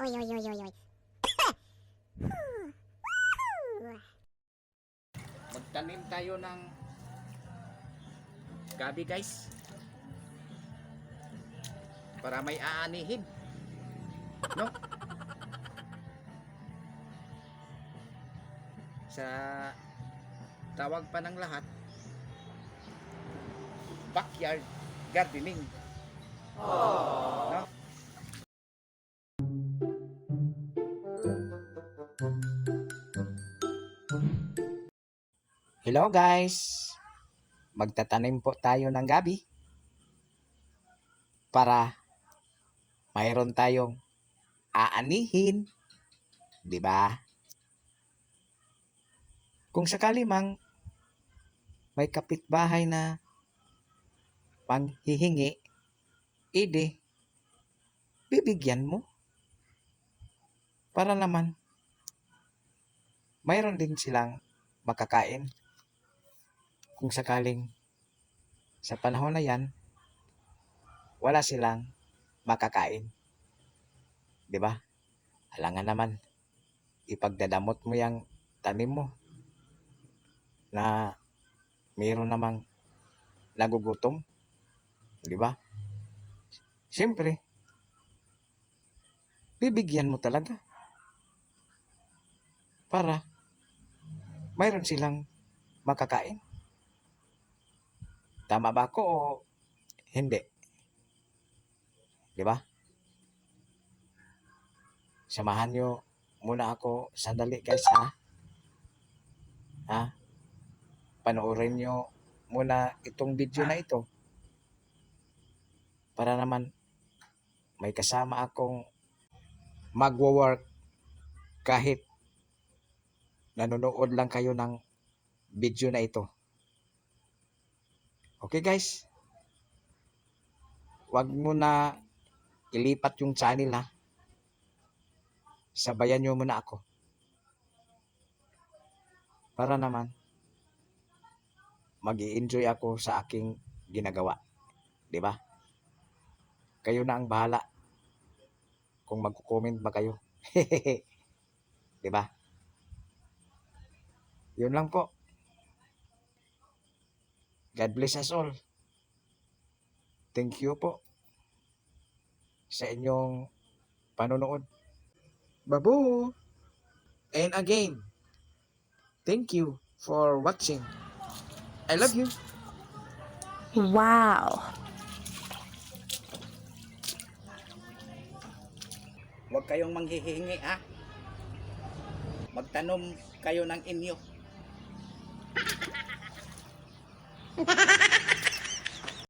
Oy, oy, oy, oy, oy. Magtanim tayo ng gabi guys, para may aanihin, no? Sa tawag pa ng lahat, backyard gardening. No? Hello guys, magtatanim po tayo ng gabi para mayroon tayong aanihin, di ba? Kung sakali mang may kapitbahay na panghihingi, ide, bibigyan mo para naman mayroon din silang makakain. Kung sakaling sa panahon na yan, wala silang makakain. Di ba? Alangan naman, ipagdadamot mo yung tanim mo na mayroon namang nagugutom. Di ba? Siyempre, bibigyan mo talaga para mayroon silang makakain. Tama ba ako o hindi? Di ba? Samahan nyo muna ako sandali guys ha. Ha? Panoorin nyo muna itong video na ito para naman may kasama akong magwo-work kahit nanonood lang kayo ng video na ito. Okay guys? Huwag mo na ilipat yung channel ha. Sabayan nyo muna ako. Para naman mag-i-enjoy ako sa aking ginagawa. Di ba? Kayo na ang bahala kung magko-comment ba kayo. Di ba? Yun lang po. God bless us all. Thank you po sa inyong panonood. Babu! And again, thank you for watching. I love you. Wow. Huwag kayong manghihingi ha. Magtanom kayo ng inyo.